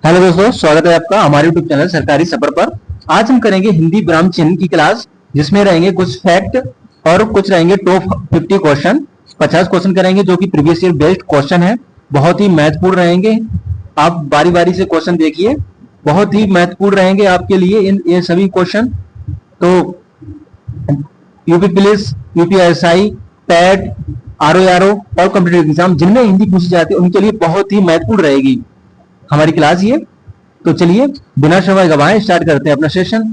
Hello दोस्तों, स्वागत है आपका हमारे यूट्यूब चैनल सरकारी सफर पर। आज हम करेंगे हिंदी ब्राह्म चिन्ह की क्लास, जिसमें रहेंगे कुछ फैक्ट और कुछ रहेंगे टॉप 50 क्वेश्चन। 50 क्वेश्चन करेंगे जो कि प्रीवियस ईयर बेस्ड क्वेश्चन है, बहुत ही महत्वपूर्ण रहेंगे। आप बारी बारी से क्वेश्चन देखिए, बहुत ही महत्वपूर्ण रहेंगे आपके लिए ये सभी क्वेश्चन। तो UP police, UPSI, PAT, RO और कॉम्पिटेटिव एग्जाम जिनमें हिंदी पूछी जाती है उनके लिए बहुत ही महत्वपूर्ण रहेगी हमारी क्लास ये। तो चलिए बिना समय गवाए स्टार्ट करते हैं अपना सेशन।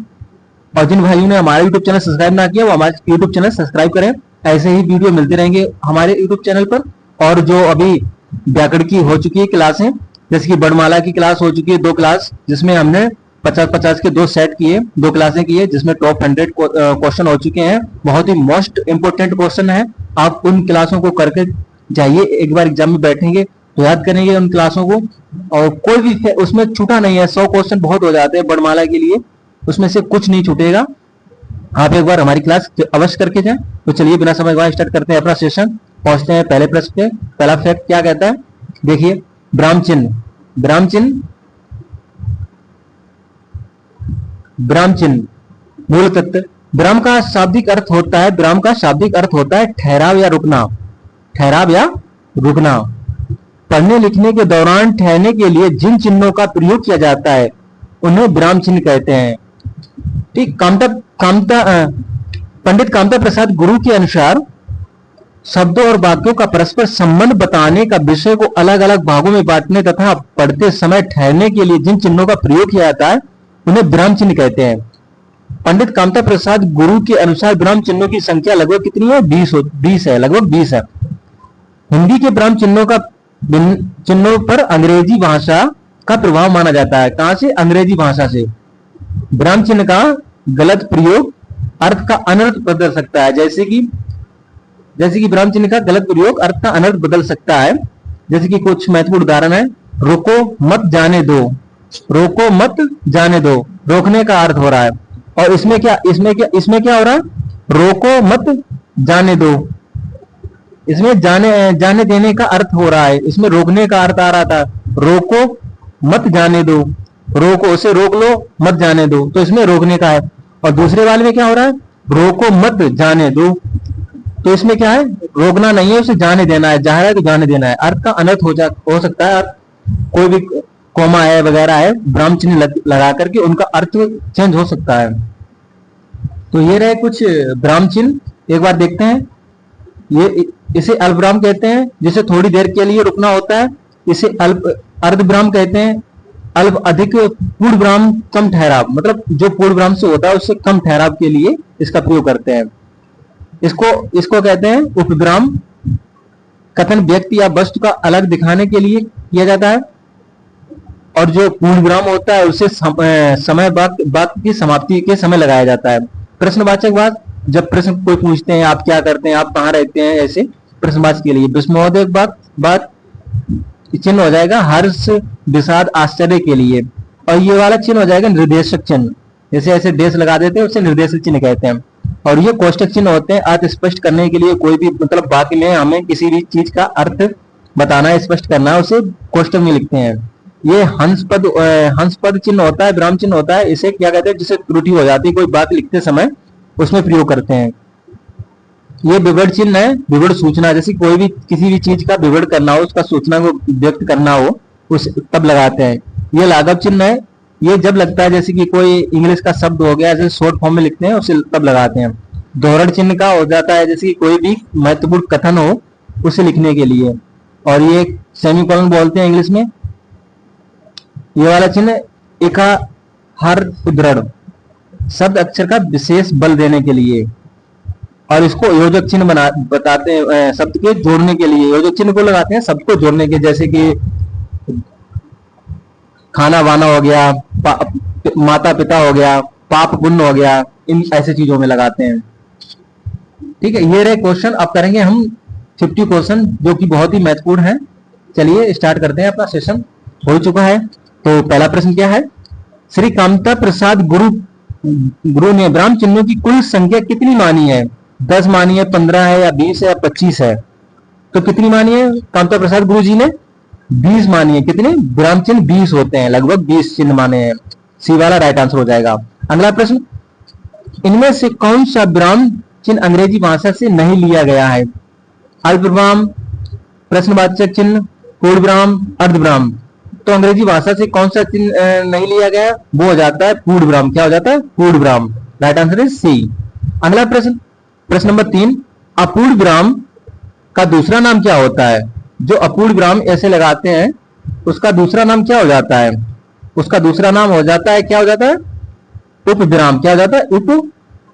और जिन भाइयों ने हमारा यूट्यूब चैनल सब्सक्राइब ना किया वो हमारे यूट्यूब चैनल सब्सक्राइब करें। ऐसे ही वीडियो मिलते रहेंगे हमारे यूट्यूब चैनल पर। और जो अभी व्याकरण की हो चुकी है क्लासें, जैसे कि वर्णमाला की क्लास हो चुकी है 2 क्लास, जिसमें हमने 50-50 के 2 सेट किए, 2 क्लासें की है, जिसमें टॉप 100 क्वेश्चन हो चुके हैं। बहुत ही मोस्ट इंपोर्टेंट क्वेश्चन है। आप उन क्लासों को करके जाइए, एक बार एग्जाम में बैठेंगे तो याद करेंगे उन क्लासों को। और कोई भी उसमें छूटा नहीं है। 100 क्वेश्चन बहुत हो जाते हैं वर्णमाला के लिए, उसमें से कुछ नहीं छूटेगा। आप एक बार हमारी क्लास अवश्य करके जाएं। तो चलिए बिना समय गवाए स्टार्ट करते हैं अपना सेशन। पहुंचते हैं पहले प्रश्न पे। पहला फैक्ट क्या कहता है, देखिए। ब्राह्म चिन्ह, ब्राह्म चिन्ह, ब्राह्म चिन्ह मूल तत्व। ब्राह्म का शाब्दिक अर्थ होता है, ब्राह्म का शाब्दिक अर्थ होता है ठहराव या रुकना, ठहराव या रुकना। पढ़ने लिखने के दौरान ठहरने के लिए जिन चिन्हों का प्रयोग किया जाता है उन्हें ब्राह्म चिन्ह कहते हैं। ठीक। पंडित कामता प्रसाद गुरु के अनुसार शब्दों और वाक्यों का परस्पर संबंध बताने का विषय को अलग अलग भागों में बांटने तथा पढ़ते समय ठहरने के लिए जिन चिन्हों का प्रयोग किया जाता है उन्हें ब्राह्म चिन्ह कहते हैं। पंडित कामता प्रसाद गुरु के अनुसार ब्राह्म चिन्हों की संख्या लगभग कितनी है? 20 है, लगभग 20 है। हिंदी के ब्राह्म चिन्हों पर अंग्रेजी भाषा का प्रभाव माना जाता है। कहां से? अंग्रेजी भाषा से। ब्राह्म चिन्ह का गलत प्रयोग अर्थ का अनर्थ बदल सकता है। जैसे कि ब्राह्म चिन्ह का गलत प्रयोग अर्थ का अनर्थ बदल सकता है। जैसे कि कुछ महत्वपूर्ण उदाहरण है। रोको मत जाने दो, रोको मत जाने दो, रोकने का अर्थ हो रहा है। और इसमें क्या हो रहा है? रोको मत जाने दो, इसमें जाने देने का अर्थ हो रहा है। इसमें रोकने का अर्थ आ रहा था। रोको मत जाने दो, रोको उसे रोक लो, मत जाने दो, तो इसमें रोकने का है। और दूसरे वाले में क्या हो रहा है? रोको मत जाने दो, तो इसमें क्या है? रोकना नहीं है, उसे जाने देना है। जाहिर है कि जाने देना है। अर्थ का अनर्थ हो सकता है। कोई भी कोमा है वगैरह है, ब्राह्म चिन्ह लगा करके उनका अर्थ चेंज हो सकता है। तो ये रहे कुछ ब्राह्म चिन्ह। एक बार देखते हैं। इसे अल्पविराम कहते हैं, जिसे थोड़ी देर के लिए रुकना होता है। इसे अर्धविराम कहते हैं। अल्प अधिक, पूर्ण विराम कम ठहराव, मतलब जो पूर्ण विराम से होता है उससे कम ठहराव के लिए इसका प्रयोग करते हैं। इसको कहते हैं उपविराम। कथन व्यक्ति या वस्तु का अलग दिखाने के लिए किया जाता है। और जो पूर्ण विराम होता है उसे समय वाक्य की समाप्ति के समय लगाया जाता है। प्रश्नवाचक बाद, जब प्रश्न कोई पूछते हैं आप क्या करते हैं, आप कहाँ रहते हैं, ऐसे प्रश्नवाचक के लिए। विस्मयोदय बात चिन्ह हो जाएगा हर्ष, विषाद, आश्चर्य के लिए। और ये वाला चिन्ह हो जाएगा निर्देशक चिन्ह। जैसे ऐसे देश लगा देते हैं उसे निर्देशक चिन्ह कहते हैं। और ये कोष्टक चिन्ह होते हैं अर्थ स्पष्ट करने के लिए। कोई भी मतलब वाक्य में हमें किसी भी चीज का अर्थ बताना है, स्पष्ट करना है, उसे कोष्टक में लिखते हैं। ये हंसपद चिन्ह होता है, ब्राह्म चिन्ह होता है। इसे क्या कहते हैं? जिसे त्रुटि हो जाती है कोई बात लिखते समय, उसमें प्रयोग करते हैं। ये विवरण चिन्ह है, विवरण सूचना। जैसे कोई भी किसी भी चीज का विवरण करना हो, उसका सूचना को व्यक्त करना हो, उस तब लगाते हैं। ये लाघव चिन्ह है। ये जब लगता है जैसे कि कोई इंग्लिश का शब्द हो गया, जैसे शॉर्ट फॉर्म में लिखते हैं, उसे तब लगाते हैं। दोहरण चिन्ह का हो जाता है जैसे कि कोई भी महत्वपूर्ण कथन हो उसे लिखने के लिए। और ये सेमीकोलन बोलते हैं इंग्लिश में। ये वाला चिन्ह एका हर उद्धरण, शब्द अक्षर का विशेष बल देने के लिए। और इसको योजक चिन्ह बताते हैं, शब्द के जोड़ने के लिए योजक चिन्ह को लगाते हैं, शब्द को जोड़ने के। जैसे कि खाना वाना हो गया, माता पिता हो गया, पाप पुण्य हो गया, इन ऐसे चीजों में लगाते हैं। ठीक है, ये रहे क्वेश्चन। अब करेंगे हम 50 क्वेश्चन जो कि बहुत ही महत्वपूर्ण है। चलिए स्टार्ट करते हैं, अपना सेशन हो चुका है। तो पहला प्रश्न क्या है? श्री कामता प्रसाद गुरु ने ब्राह्म चिन्हों की कुल संख्या कितनी मानी है? 10 मानी है, 15 है, या 20 है, या 25 है? तो कितनी मानी है कामता प्रसाद गुरु जी ने? 20 मानिए, कितने विराम चिन्ह 20 होते हैं, लगभग 20 चिन्ह माने हैं। सी वाला राइट आंसर हो जाएगा। अगला प्रश्न, इनमें से कौन सा विराम चिन्ह अंग्रेजी भाषा से नहीं लिया गया है? अल्प विराम, प्रश्नवाचक चिन्ह, पूर्ण विराम, अर्ध विराम। तो अंग्रेजी भाषा से कौन सा चिन्ह नहीं लिया गया? वो हो जाता है पूर्ण विराम। क्या हो जाता है? पूर्ण विराम। Right answer is C. अगला प्रश्न, प्रश्न नंबर 3, अपूर्ण विराम का दूसरा नाम क्या होता है? जो अपूर्ण विराम ऐसे लगाते हैं उसका दूसरा नाम क्या हो जाता है? उसका दूसरा नाम हो जाता है, क्या हो जाता है? उप विराम। क्या हो जाता है? उप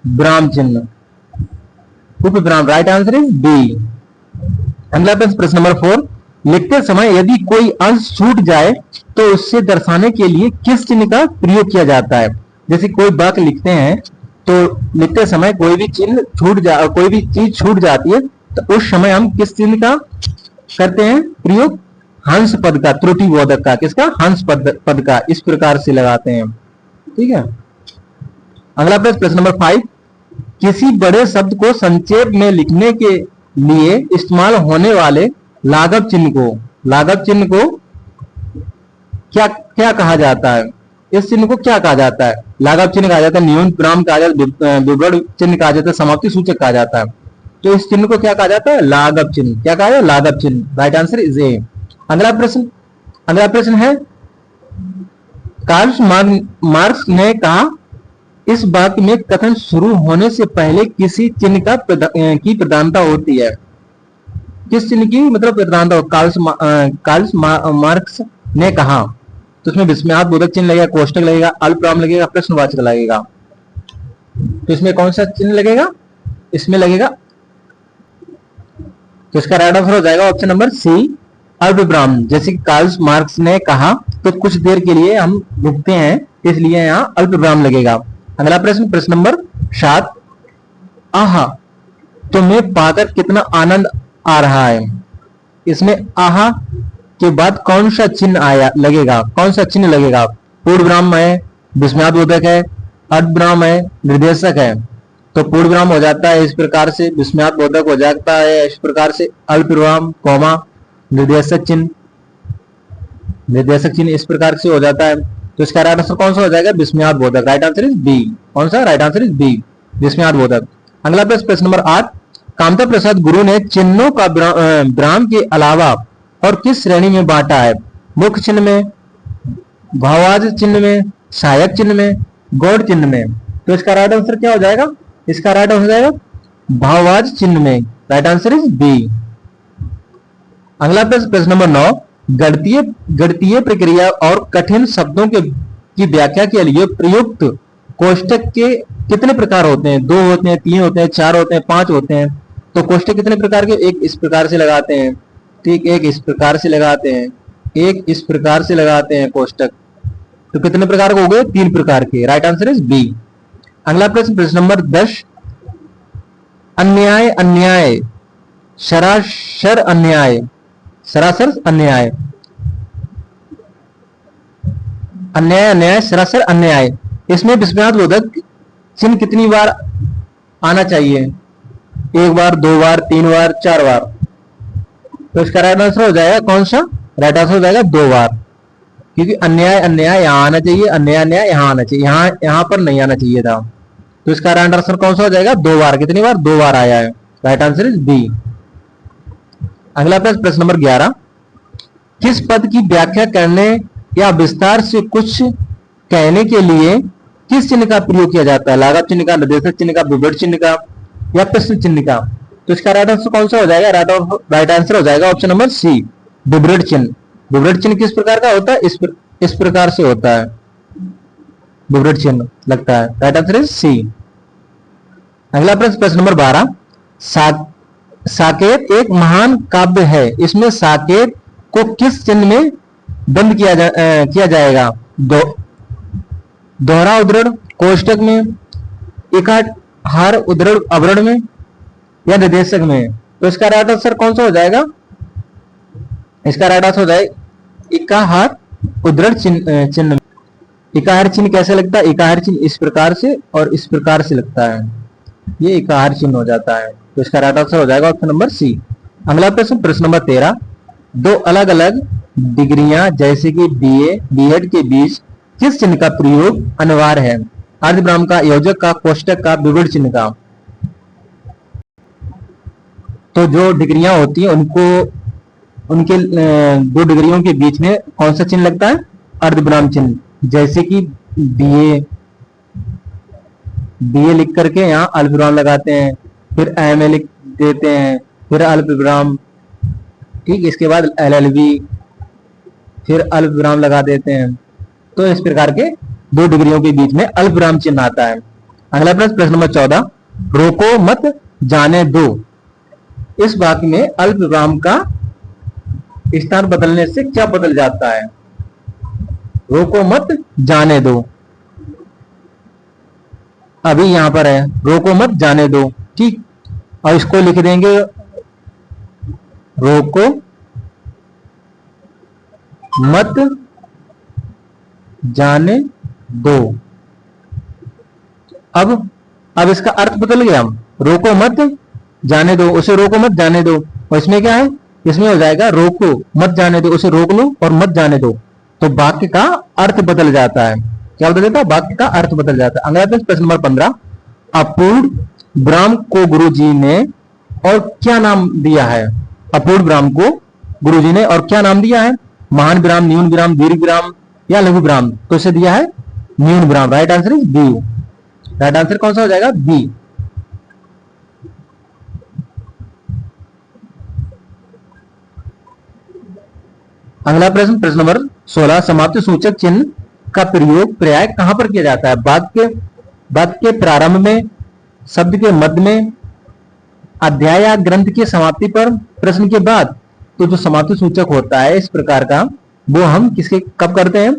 विराम चिन्ह, उप विराम। Right answer is B. अगला प्रश्न, प्रश्न नंबर 4, लिखते समय यदि कोई अंश छूट जाए तो उससे दर्शाने के लिए किस चिन्ह का प्रयोग किया जाता है? जैसे कोई वाक्य लिखते हैं तो लिखते समय कोई भी चिन्ह कोई भी चीज छूट जाती है तो उस समय हम किस चिन्ह का करते हैं प्रयोग? हंस पद का, त्रुटि बोधक का। किसका? हंस पद का। इस प्रकार से लगाते हैं। ठीक है। अगला प्रश्न, प्रश्न नंबर 5, किसी बड़े शब्द को संक्षेप में लिखने के लिए इस्तेमाल होने वाले लाघव चिन्ह को क्या क्या कहा जाता है? इस चिन्ह को क्या कहा जाता है? लाघव चिन्ह कहा जाता है, न्यून विराम कहा जाता है, विवरण चिन्ह कहा जाता है, समाप्ति सूचक कहा जाता है। तो इस चिन्ह को क्या कहा जाता है? लाघव चिन्ह। क्या कहा जाता है? लाघव चिन्ह। Right answer is a. अगला प्रश्न है, कार्ल मार्क्स ने कहा, इस वाक्य में कथन शुरू होने से पहले किसी चिन्ह की प्रधानता होती है? किस चिन्ह की मतलब प्रधानता? कार्ल मार्क्स ने कहा, तो उसमें विस्मयार्थ बोधक चिन्ह लगेगा, कोष्टक लगेगा, अल्पविराम लगेगा, प्रश्नवाचक लगेगा। तो इसमें कौन सा चिन्ह लगेगा? इसमें लगेगा, तो इसका राइट आंसर हो जाएगा ऑप्शन नंबर सी, अल्पविराम। जैसे कि कार्ल मार्क्स ने कहा तो कुछ देर के लिए हम रुकते हैं, इसलिए यहाँ अल्पविराम लगेगा। अगला प्रश्न, प्रश्न नंबर 7, आहा तुम्हें पाकर कितना आनंद आ रहा है। इसमें आहा के बाद कौन सा चिन्ह लगेगा? कौन सा चिन्ह लगेगा? पूर्ण विराम है, विस्मयार्थ बोधक है, अर्धविराम है, निर्देशक है। तो पूर्ण विराम हो जाता है इस प्रकार से, विस्मयार्थ बोधक हो जाता है इस प्रकार से, अल्पविराम कॉमा निर्देशक चिन्ह इस प्रकार से हो जाता है। तो इसका राइट आंसर कौन सा हो जाएगा? विस्मयार्थ बोधक। Right answer is B. कौन सा? राइट आंसर इज बी, विस्मयार्थ बोधक। अगला प्रश्न, प्रश्न नंबर 8, कामता प्रसाद गुरु ने चिन्हों का विराम के अलावा और किस श्रेणी में बांटा है? मुख्य चिन्ह में, भाववाचक चिन्ह में, सहायक चिन्ह में, गौड़ चिन्ह में। तो इसका राइट आंसर क्या हो जाएगा? इसका राइट आंसर हो जाएगा भाववाचक चिन्ह में। Right answer is B. अगला प्रश्न, प्रश्न नंबर 9, गणितीय प्रक्रिया और कठिन शब्दों की व्याख्या के लिए प्रयुक्त कोष्टक के कितने प्रकार होते हैं? 2 होते हैं, 3 होते हैं, 4 होते हैं, 5 होते हैं। तो कोष्टक कितने प्रकार के? एक इस प्रकार से लगाते हैं, ठीक, एक इस प्रकार से लगाते हैं, एक इस प्रकार से लगाते हैं कोष्टक। तो कितने प्रकार के हो गए? 3 प्रकार के। Right answer is B. अगला प्रश्न, प्रश्न नंबर 10, अन्याय, सरासर अन्याय, सरासर अन्याय। इसमें विस्मयार्थ बोधक चिन्ह कितनी बार आना चाहिए? 1 बार, 2 बार, 3 बार, 4 बार। तो इसका राइट आंसर हो जाएगा कौन सा? राइट आंसर हो जाएगा 2 बार, क्योंकि अन्याय यहाँ आना चाहिए, अन्याय यहाँ आना चाहिए, यहाँ पर नहीं आना चाहिए था। तो इसका राइट आंसर कौन सा हो जाएगा? 2 बार। कितनी बार? 2 बार आया है। Right answer is B. अगला प्रश्न, प्रश्न नंबर 11, किस पद की व्याख्या करने या विस्तार से कुछ कहने के लिए किस चिन्ह का प्रयोग किया जाता है? लाघव चिन्ह का, निर्देशक चिन्ह का, विवरण चिन्ह का या प्रश्न चिन्ह का? तो इसका राइट आंसर कौन सा हो जाएगा? राइट आंसर हो जाएगा ऑप्शन नंबर सी, विवरण चिन्ह। विवरण चिन्ह किस प्रकार का होता है? इस प्रकार से होता है, विवरण चिन्ह लगता है। Right answer is C. अगला प्रश्न, प्रश्न नंबर 12, साकेत एक महान काव्य है, इसमें साकेत को किस चिन्ह में बंद किया जाएगा? दोहरा उद्धरण कोष्टक में, एकाहार उद्धरण अवरण में या निर्देशक में? तो इसका राइट आंसर कौन सा हो जाएगा? इसका राइट आंसर हो जाएगा एकाहार उद्धरण चिन्ह। एकाहार चिन्ह कैसे लगता है? एकाहार चिन्ह इस प्रकार से और इस प्रकार से लगता है, ये एकाहार चिन्ह हो जाता है। तो इसका राइट आंसर हो जाएगा ऑप्शन नंबर सी। अगला प्रश्न, प्रश्न नंबर 13, दो अलग अलग डिग्रियां जैसे कि बीए बीएड के बीच किस चिन्ह का प्रयोग अनिवार्य है? अर्धविराम का, योजक का, कोष्टक का, विवरण चिन्ह का। तो जो डिग्रियां होती हैं उनको उनके दो डिग्रियों के बीच में कौन सा चिन्ह लगता है? अर्धविराम चिन्ह। जैसे कि बीए बीए लिख करके यहाँ अल्पविराम लगाते हैं, फिर एमए लिख देते हैं, फिर अल्पविराम, ठीक, इसके बाद एलएलबी, फिर अल्पविराम लगा देते हैं। तो इस प्रकार के दो डिग्रियों के बीच में अल्पविराम चिन्ह आता है। अगला प्रश्न, प्रश्न नंबर 14, रोको मत जाने दो, इस वाक्य में अल्पविराम का स्थान बदलने से क्या बदल जाता है? रोको मत जाने दो, अभी यहां पर है रोको मत जाने दो, ठीक, और इसको लिख देंगे रोको मत जाने दो। अब इसका अर्थ बदल गया, रोको मत जाने दो, उसे रोको मत जाने दो, और इसमें क्या है? इसमें हो जाएगा रोको मत जाने दो, उसे रोक लो और मत जाने दो। तो वाक्य का अर्थ बदल जाता है। क्या बदल जाता है? वाक्य का अर्थ बदल जाता है। अगला प्रश्न, प्रश्न नंबर 15, अपूर्ण ब्राह्म को गुरुजी ने और क्या नाम दिया है? अपूर्ण ब्राह्म को गुरुजी ने और क्या नाम दिया है? महान विराम, न्यून विराम, दीर्घ विराम या लघु विराम? तो इसे दिया है न्यून विराम। Right answer is B. Right answer कौन सा हो जाएगा? बी। अगला प्रश्न, प्रश्न नंबर 16, समाप्ति सूचक चिन्ह का प्रयोग प्राय कहां पर किया जाता है? वाक्य के प्रारंभ में, शब्द के मध्य में, अध्याय या ग्रंथ की समाप्ति पर, प्रश्न के बाद। तो जो समाप्ति सूचक होता है इस प्रकार का, वो हम किसके कब करते हैं?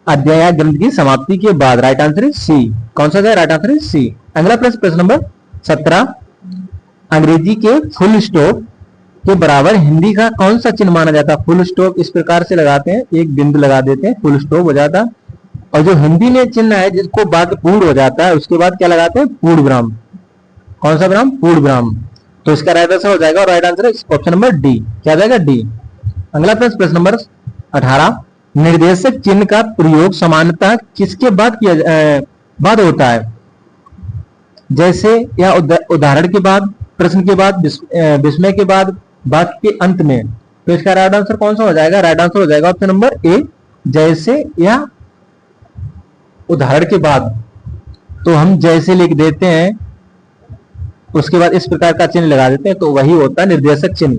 अध्याय या ग्रंथ की समाप्ति के बाद। Right answer is C. कौन सा है? Right answer is C. अगला प्रश्न, प्रश्न नंबर 17, अंग्रेजी के फुल स्टॉप के बराबर हिंदी का कौन सा चिन्ह माना जाता है? फुल स्टॉप इस प्रकार से लगाते हैं, एक बिंदु लगा देते हैं, फुल स्टॉप हो जाता है। और जो हिंदी में चिन्ह है जिसको वाक्य पूर्ण हो जाता है, उसके बाद क्या लगाते हैं? पूर्ण विराम। कौन सा विराम? पूर्ण विराम। तो इसका राइट आंसर हो जाएगा, और right answer option number D. क्या जाएगा? डी। अगला प्रश्न, प्रश्न नंबर 18, निर्देशक चिन्ह का प्रयोग सामान्यतः किसके बाद बाद होता है? जैसे या उदाहरण के बाद, प्रश्न के बाद, विस्मय के बाद, वाक्य के अंत में। तो इसका राइट आंसर कौन सा हो जाएगा? राइट आंसर हो जाएगा ऑप्शन नंबर ए, जैसे या उदाहरण के बाद। तो हम जैसे लिख देते हैं, उसके बाद इस प्रकार का चिन्ह लगा देते हैं, तो वही होता है निर्देशक चिन्ह।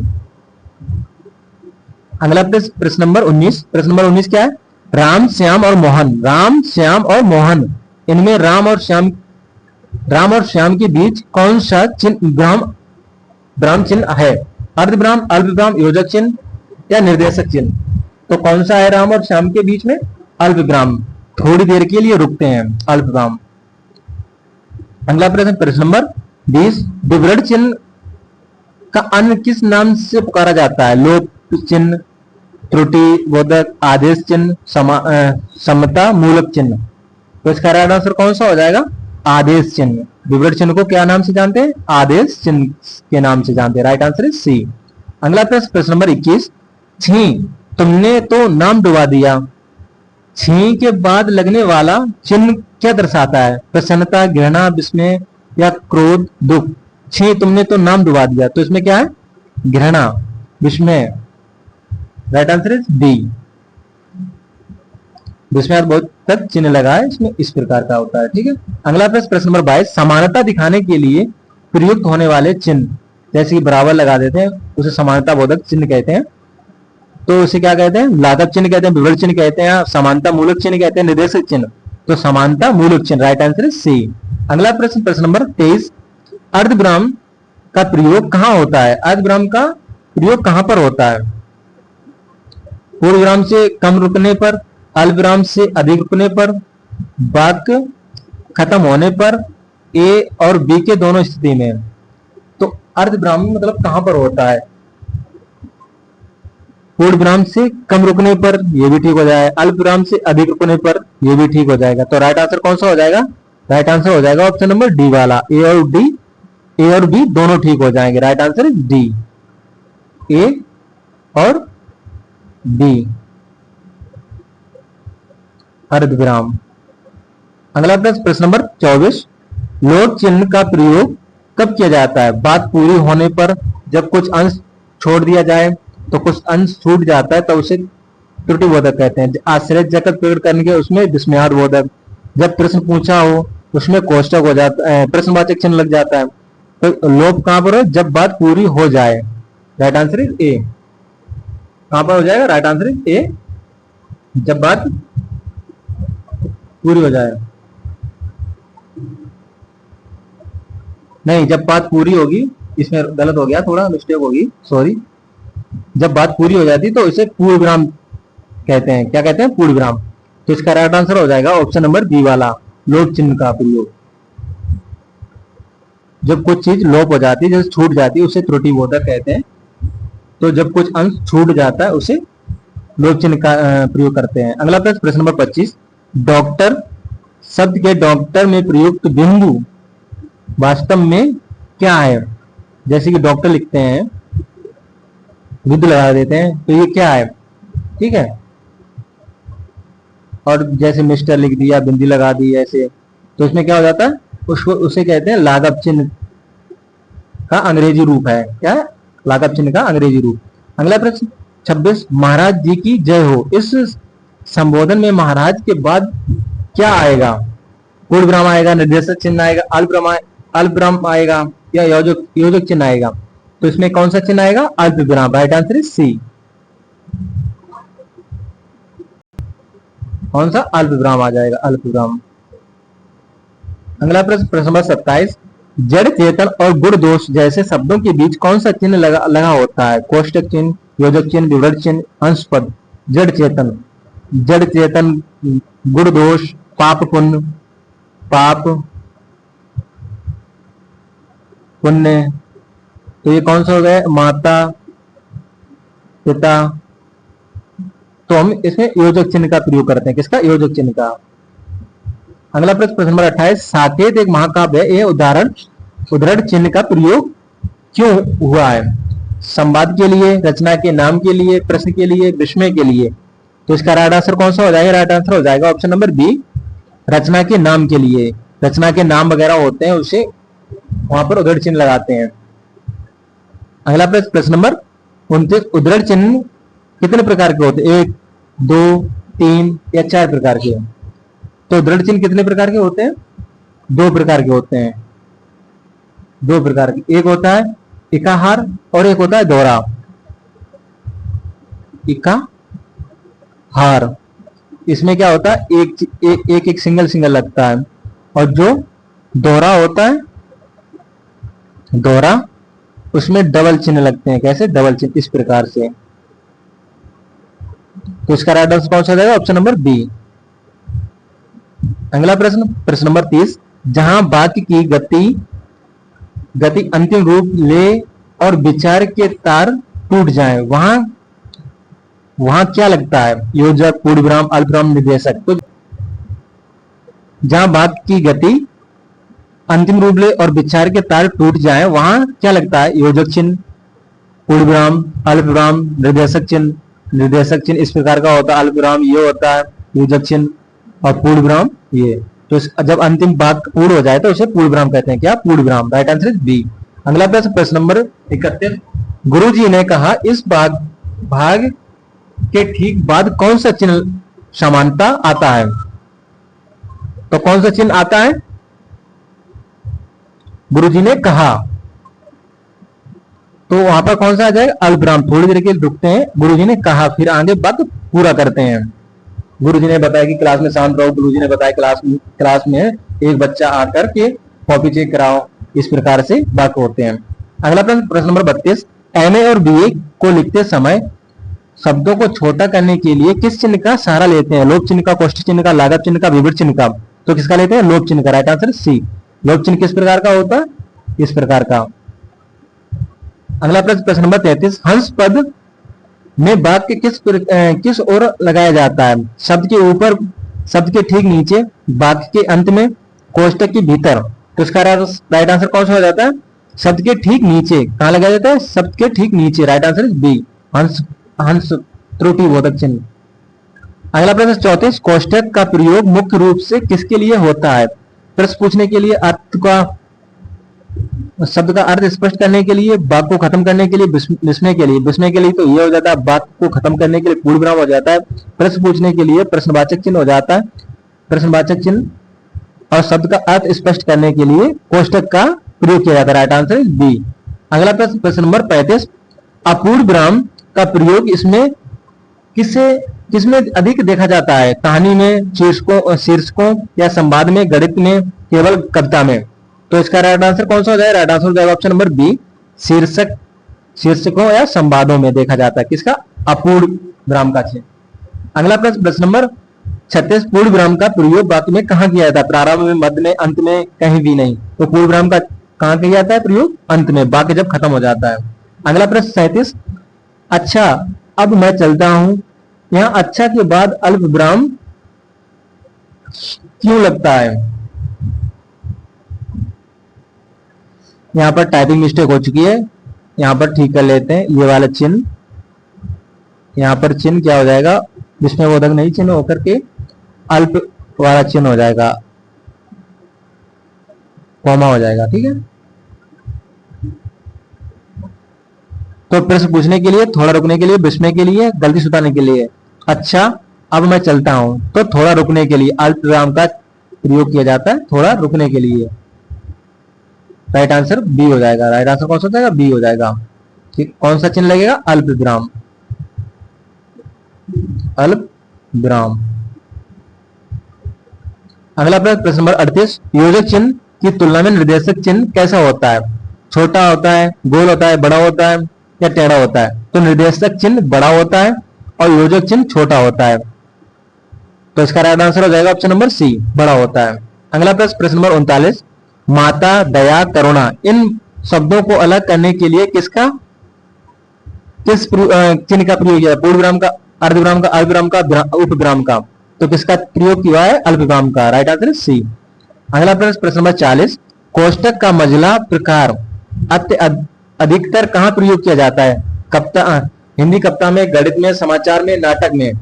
अगला प्रश्न, प्रश्न नंबर 19, प्रश्न नंबर 19 क्या है? राम, श्याम और मोहन। राम, श्याम और मोहन, इनमें राम और श्याम के बीच कौन सा चिन्ह विराम चिन्ह है? अर्धविराम, अल्पविराम, योजक चिन्ह या निर्देशक चिन्ह? तो कौन सा है राम और श्याम के बीच में? अल्पविराम। थोड़ी देर के लिए रुकते हैं, अल्पविराम। अगला प्रश्न, प्रश्न नंबर 20, विवरण चिन्ह का अन्य किस नाम से पुकारा जाता है? लोप चिन्ह, त्रुटि बोधक, आदेश चिन्ह, समता मूलक चिन्ह? तो इसका राइट आंसर कौन सा हो जाएगा? आदेश चिन्ह। विवरण चिन्ह को क्या नाम से जानते हैं? आदेश चिन्ह के नाम से जानते हैं। Right answer is C. अगला प्रश्न, प्रश्न नंबर 21, छी तुमने तो नाम डुबा दिया, छी के बाद लगने वाला चिन्ह क्या दर्शाता है? प्रसन्नता, घृणा, विस्मय या क्रोध, दुख? छी तुमने तो नाम डुबा दिया, तो इसमें क्या है? घृणा, विस्मय। Right answer is D. विस्मय बहुत तक चिन्ह लगा है इसमें, इस प्रकार का होता है, ठीक है। अगला प्रश्न, प्रश्न नंबर 22, समानता दिखाने के लिए प्रयुक्त होने वाले चिन्ह, जैसे कि बराबर लगा देते हैं, उसे समानता बोधक चिन्ह कहते हैं। तो उसे क्या कहते हैं? लाघव चिन्ह कहते हैं, विवरण चिन्ह कहते हैं, समानता मूलक चिन्ह कहते हैं, निर्देशक चिन्ह। तो समानता मूलक चिन्ह। Right answer is C. अगला प्रश्न, प्रश्न नंबर 23, अर्धविराम का प्रयोग कहां होता है? अर्धविराम का प्रयोग कहां पर होता है? पूर्ण विराम से कम रुकने पर, अल्पविराम से अधिक रुकने पर, वाक्य खत्म होने पर, ए और बी के दोनों स्थिति में। तो अर्धविराम मतलब कहां पर होता है? पूर्ण विराम से कम रुकने पर, ये भी ठीक हो जाएगा, अल्पविराम से अधिक रुकने पर, ये भी ठीक हो जाएगा। तो राइट आंसर कौन सा हो जाएगा? राइट आंसर हो जाएगा ऑप्शन नंबर डी वाला, ए और बी दोनों ठीक हो जाएंगे। राइट आंसर इज डी, ए और बी। अर्धविराम। अगला प्रश्न नंबर 24, लोट चिन्ह का प्रयोग कब किया जाता है? बात पूरी होने पर, जब कुछ अंश छोड़ दिया जाए तो कुछ अंश छूट जाता है तो उसे त्रुटिबोधक कहते हैं। आश्चर्यचकित प्रकट करने के उसमें विस्मयार्थ, जब प्रश्न पूछा हो उसमें कोष्टक हो जाता है, प्रश्नवाचक चिन्ह लग जाता है। तो लोप कहां पर हो? जब बात पूरी हो जाए। Right answer is a. कहां पर हो जाएगा? राइट आंसर इज ए, जब बात पूरी हो जाए। नहीं, जब बात पूरी होगी, इसमें गलत हो गया, थोड़ा मिस्टेक होगी, सॉरी। जब बात पूरी हो जाती तो इसे पूर्ण विराम कहते हैं। क्या कहते हैं? पूर्ण विराम। तो इसका राइट आंसर हो जाएगा ऑप्शन नंबर बी वाला, लोप चिन्ह का प्रयोग। जब कुछ चीज लोप हो जाती है, जैसे छूट जाती है, उसे त्रुटिबोधक कहते हैं। तो जब कुछ अंश छूट जाता है उसे लोप चिन्ह का प्रयोग करते हैं। अगला प्रश्न नंबर 25, डॉक्टर शब्द के डॉक्टर में प्रयुक्त बिंदु वास्तव में क्या है? जैसे कि डॉक्टर लिखते हैं, बिंदु लगा देते हैं, तो ये क्या है? ठीक है। और जैसे मिस्टर लिख दिया, बिंदी लगा दी ऐसे, तो इसमें क्या हो जाता है? उसको उसे कहते हैं लाघव चिन्ह का अंग्रेजी रूप है। क्या है? लाघव चिन्ह का अंग्रेजी रूप। अगला प्रश्न 26, महाराज जी की जय हो, इस संबोधन में महाराज के बाद क्या आएगा? पूर्ण विराम आएगा, निर्देशक चिन्ह आएगा, अल्प विराम आएगा, या योजक चिन्ह आएगा? तो इसमें कौन सा चिन्ह आएगा? अल्प विराम। Right answer is C. कौन सा? अल्प विराम आ जाएगा, अल्प विराम। अगला प्रश्न नंबर 27, जड़ चेतन और गुण दोष जैसे शब्दों के बीच कौन सा चिन्ह लगा होता है? कोष्टक चिन्ह, योजक चिन्ह, विवरण चिन्ह, अंश पद। जड़ चेतन, गुण दोष, पाप पुण्य, पाप पुण्य, तो ये कौन सा हो गया? माता पिता। तो हम इसमें योजक चिन्ह का प्रयोग करते हैं। किसका? योजक चिन्ह का। अगला प्रश्न नंबर 28, साकेत एक महाकाव्य है, यह उद्धरण चिन्ह का प्रयोग क्यों हुआ है? संवाद के लिए, रचना के नाम के लिए, प्रश्न के लिए, विस्मय के लिए? तो इसका राइट आंसर कौन सा हो जाएगा? राइट आंसर हो जाएगा ऑप्शन नंबर बी, रचना के नाम के लिए। रचना के नाम वगैरह होते हैं, उसे वहां पर उद्धरण चिन्ह लगाते हैं। अगला प्रश्न नंबर 29, उद्धरण चिन्ह कितने प्रकार के होते हैं? 1, 2, 3 या 4 प्रकार के? तो उद्धरण चिन्ह कितने प्रकार के होते हैं? 2 प्रकार के होते हैं। 2 प्रकार के, एक होता है इकाहार और एक होता है दोहरा। इकाहार, इसमें क्या होता है? एक सिंगल लगता है, और जो दोहरा होता है, दोहरा, उसमें डबल चिन्ह लगते हैं। कैसे? डबल चिन्ह, इस प्रकार से। तो इसका राइट आंसर कौन सा हो जाएगा? Option number B. अगला प्रश्न नंबर 30, जहां वाक्य की गति अंतिम रूप ले और विचार के तार टूट जाएं, वहां क्या लगता है? योजक, पूर्ण विराम, अल्प विराम, निर्देशक। तो जहां वाक्य की गति अंतिम रूप ले और विचार के तार टूट जाएं, वहां क्या लगता है? योजक चिन्ह, पूर्ण विराम, अल्प विराम, निर्देशक चिन्ह। निर्देशक चिन्ह इस प्रकार का होता है, अल्प विराम ये होता है, योजक चिन्ह, और पूर्ण विराम ये। तो जब अंतिम वाक्य पूर्ण हो जाए तो उसे पूर्ण विराम कहते हैं। क्या? पूर्ण विराम। Right answer is B. अगला प्रश्न नंबर 31, गुरुजी ने कहा इस भाग के ठीक बाद कौन सा चिन्ह समानता आता है? तो कौन सा चिन्ह आता है? गुरुजी ने कहा, तो वहां पर कौन सा आ जाएगा? अल्प विराम। थोड़ी देर के लिए रुकते हैं, गुरुजी ने कहा, फिर आगे बात पूरा करते हैं। गुरुजी ने बताया कि क्लास में शांत रहो, गुरुजी ने बताया क्लास में एक बच्चा आकर के कॉपी चेक कराओ, इस प्रकार से वाक्य होते हैं। अगला प्रश्न नंबर 32, एमए और बीए को लिखते समय शब्दों को छोटा करने के लिए किस चिन्ह का सहारा लेते हैं? लोप चिन्ह का, कोष्ठक चिन्ह का, लाघव चिन्ह का, विवरण चिन्ह का? तो किसका लेते हैं? लोप चिन्ह का। Right answer C. लोप चिन्ह किस प्रकार का होता है? इस प्रकार का। अगला प्रश्न नंबर 33, हंस पद में वाक्य किस ओर लगाया जाता है? शब्द के ऊपर, शब्द के ठीक नीचे, वाक्य के अंत में, कोष्टक के भीतर? तो इसका राइट आंसर कौन सा हो जाता है? शब्द के ठीक नीचे। कहां लगाया जाता है? शब्द के ठीक नीचे। राइट आंसर इज बी, हंस त्रुटिबोधक चिन्ह। अगला प्रश्न 34, कोष्ठक का प्रयोग मुख्य रूप से किसके लिए होता है? प्रश्न पूछने के लिए, अर्थ का शब्द का अर्थ स्पष्ट करने के लिए, वाक्य को खत्म करने के लिए, विस्मय के लिए। विस्मय के लिए तो ये हो जाता है, वाक्य को खत्म करने के लिए पूर्ण विराम हो जाता है। प्रश्न पूछने के लिए प्रश्नवाचक चिन्ह हो जाता है, प्रश्नवाचक चिन्ह। और शब्द का अर्थ स्पष्ट करने के लिए कोष्ठक का प्रयोग किया जाता है। Right answer is B. अगला प्रश्न, प्रश्न नंबर 35, अपूर्ण विराम का प्रयोग इसमें किसमें अधिक देखा जाता है? कहानी में, शीर्षकों या संवाद में, गणित में, केवल कविता में? तो इसका राइट आंसर कौन सा हो जाएगा? राइट आंसर हो जाएगा ऑप्शन नंबर बी, शीर्षकों या संवादों में देखा जाता है। किसका? अपूर्ण विराम का चिन्ह। अगला प्रश्न, प्रश्न नंबर 36, पूर्ण विराम का प्रयोग वाक्य में कहां किया जाता है? प्रारंभ में, मध्य में, अंत में, कहीं भी नहीं। तो पूर्ण विराम का कहां किया जाता है प्रयोग? अंत में, वाक्य जब खत्म हो जाता है। अगला प्रश्न 37, अच्छा अब मैं चलता हूं, यहां अच्छा के बाद अल्प विराम क्यों लगता है? यहां पर टाइपिंग मिस्टेक हो चुकी है, यहां पर ठीक कर लेते हैं। ये वाला चिन्ह, यहां पर चिन्ह क्या हो जाएगा? विस्मयबोधक नहीं चिन्ह होकर के अल्प वाला चिन्ह हो जाएगा, कॉमा हो जाएगा। ठीक है, तो प्रश्न पूछने के लिए, थोड़ा रुकने के लिए, विस्मय के लिए, गलती सुधारने के लिए। अच्छा अब मैं चलता हूं, तो थोड़ा रुकने के लिए अल्प विराम का प्रयोग किया जाता है, थोड़ा रुकने के लिए। राइट आंसर बी हो जाएगा। राइट आंसर कौन सा हो जाएगा? बी हो जाएगा। ठीक, कौन सा चिन्ह लगेगा? अल्प विराम, अल्प विराम। अगला प्रश्न, प्रश्न नंबर 38, योजक चिन्ह की तुलना में निर्देशक चिन्ह कैसा होता है? छोटा होता है, गोल होता है, बड़ा होता है या टेढ़ा होता है? तो निर्देशक चिन्ह बड़ा होता है और योजक चिन्ह छोटा होता है। तो इसका राइट आंसर हो जाएगा ऑप्शन नंबर सी, बड़ा होता है। अगला प्रश्न, प्रश्न नंबर 39, माता, दया, करुणा, इन शब्दों को अलग करने के लिए किस चिन्ह का प्रयोग किया? पूर्ण विराम का, अर्ध विराम का, अल्प विराम का, उप विराम का? तो किसका प्रयोग किया है? अल्प विराम का। Right answer C. अगला प्रश्न, प्रश्न नंबर 40, कोष्ठक का मझला प्रकार अधिकतर कहां प्रयोग किया जाता है? हिंदी कविता में, गणित में, समाचार में, नाटक में?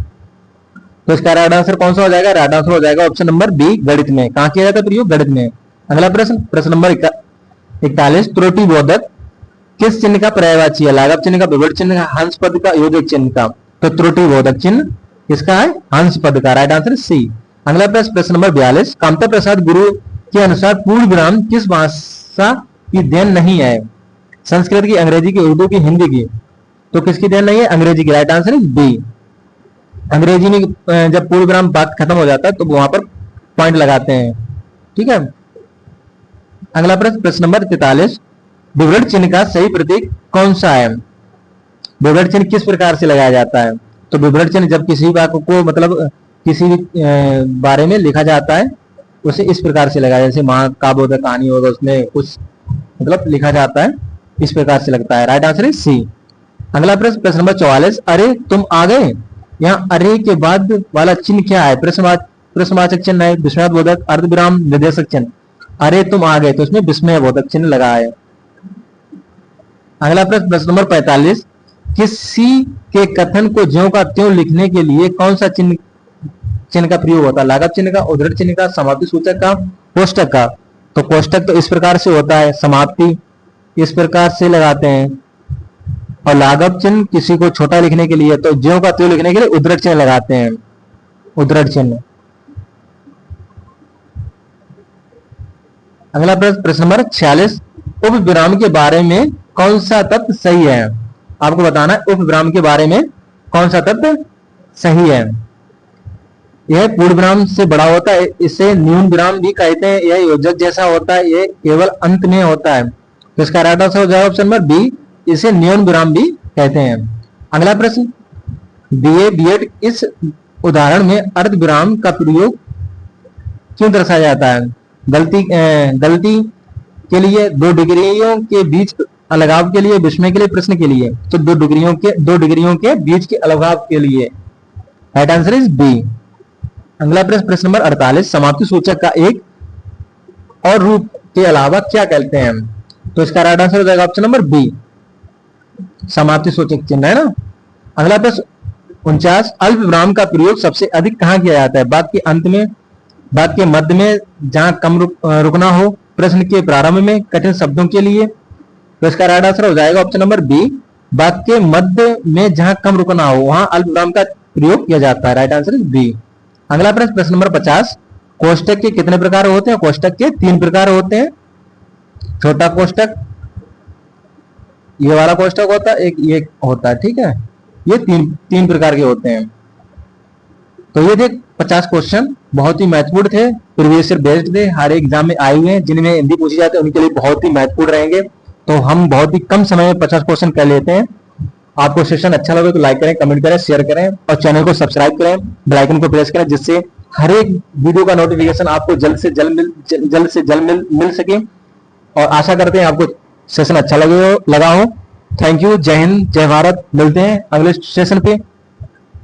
तो इसका राइट आंसर कौन सा हो जाएगा? राइट आंसर हो जाएगा ऑप्शन नंबर बी, गणित में। कहां किया जाता है प्रयोग? गणित में। अगला प्रश्न, प्रश्न नंबर 41, त्रुटिबोधक किस चिन्ह का पर्यायवाची है? लाघव चिन्ह का, विभेद चिन्ह का, हंस पद का, योजक चिन्ह का? तो त्रुटिबोधक चिन्ह किसका है? हंस पद का। Right answer C. अगला प्रश्न, प्रश्न नंबर 42, कामता प्रसाद गुरु के अनुसार पूर्ण विराम किस भाषा की देन नहीं है? संस्कृत की, अंग्रेजी की, उर्दू की, हिंदी की? तो किसकी देन नहीं है? अंग्रेजी की। Right answer is B. Angrezi में जब पूर्ण विराम वाक्य खत्म हो जाता है तो वहां पर पॉइंट लगाते हैं। ठीक है, अगला प्रश्न, प्रश्न नंबर 43, विवरण चिन्ह का सही प्रतीक कौन सा है? विवरण चिन्ह किस प्रकार से लगाया जाता है? तो विवरण चिन्ह जब किसी वाक्य को, मतलब किसी बारे में लिखा जाता है, उसे इस प्रकार से लगाया, जैसे महाकाव्य होता है, कहानी होगा, उसमें कुछ मतलब लिखा जाता है, इस प्रकार से लगता है। Right answer is C. अगला प्रश्न, प्रश्न नंबर 44, अरे तुम आ गए, यहाँ अरे के बाद वाला चिन्ह क्या है? प्रश्नवाचक चिन्ह है, विस्मयबोधक, अर्धविराम, निर्देशक चिन्ह? अरे तुम आ गए, तो इसमें विस्मयबोधक चिन्ह लगा है। अगला प्रश्न, प्रश्न नंबर 45, किसी के कथन को ज्यों का त्यों लिखने के लिए कौन सा चिन्ह का प्रयोग होता है? लाघव चिन्ह का, उद्धृत चिन्ह का, समाप्ति सूचक का, कोष्ठक का? तो कोष्ठक तो इस प्रकार से होता है, समाप्ति इस प्रकार से लगाते हैं, और लाघव चिन्ह किसी को छोटा लिखने के लिए, तो ज्यों का त्यों लिखने के लिए उद्धृत चिन्ह लगाते हैं, उद्धृत चिन्ह। अगला प्रश्न, प्रश्न नंबर 46, उप विराम के बारे में कौन सा तत्व सही है? आपको बताना है उप विराम के बारे में कौन सा तत्व सही है। यह पूर्ण विराम से बड़ा होता है, इसे न्यून विराम भी कहते हैं, यह योजक जैसा होता है, यह केवल अंत में होता है। तो इसका राइट आंसर हो जाएगा ऑप्शन नंबर बी, इसे न्यून विराम भी कहते हैं। अगला प्रश्न, बीए बीएड, इस उदाहरण में अर्ध विराम का प्रयोग क्यों दर्शाया जाता है? गलती के लिए, दो डिग्रियों के बीच अलगाव के लिए, विस्मय के लिए, प्रश्न के लिए? तो दो डिग्रियों के बीच के अलगाव के लिए। Right answer is B. अगला प्रश्न, प्रश्न नंबर 48, समाप्ति सूचक का एक और रूप के अलावा क्या कहते हैं? तो इसका राइट आंसर हो जाएगा ऑप्शन नंबर बी, समाप्ति सूचक चिन्ह, है ना। अगला प्रश्न, 49 अल्प विराम का प्रयोग सबसे अधिक कहां किया जाता है? वाक्य के अंत में, वाक्य के मध्य में, जहां कम रुकना हो, प्रश्न के प्रारंभ में, कठिन शब्दों के लिए। तो इसका राइट आंसर हो जाएगा ऑप्शन नंबर बी, वाक्य के मध्य में जहां कम रुकना हो वहां अल्प विराम का प्रयोग किया जाता है। Right answer is B. अगला प्रश्न, प्रश्न नंबर 50, कोष्टक के कितने प्रकार होते हैं? कोष्टक के 3 प्रकार होते हैं। छोटा कोष्टक, ये वाला कोष्टक होता है, एक ये होता है, ठीक है। ये तीन प्रकार के होते हैं। तो ये थे 50 क्वेश्चन, बहुत ही महत्वपूर्ण थे, प्रीवियस ईयर बेस्ड थे, हर एग्जाम में आए हुए हैं, जिनमें हिंदी पूछी जाती है उनके लिए बहुत ही महत्वपूर्ण रहेंगे। तो हम बहुत ही कम समय में 50 क्वेश्चन कर लेते हैं। आपको सेशन अच्छा लगे तो लाइक करें, कमेंट करें, शेयर करें और चैनल को सब्सक्राइब करें, बेल आइकन को प्रेस करें, जिससे हर एक वीडियो का नोटिफिकेशन आपको जल्द से जल्द मिल सके। और आशा करते हैं आपको सेशन अच्छा लगा हो। थैंक यू, जय हिंद, जय भारत। मिलते हैं अगले सेशन पे।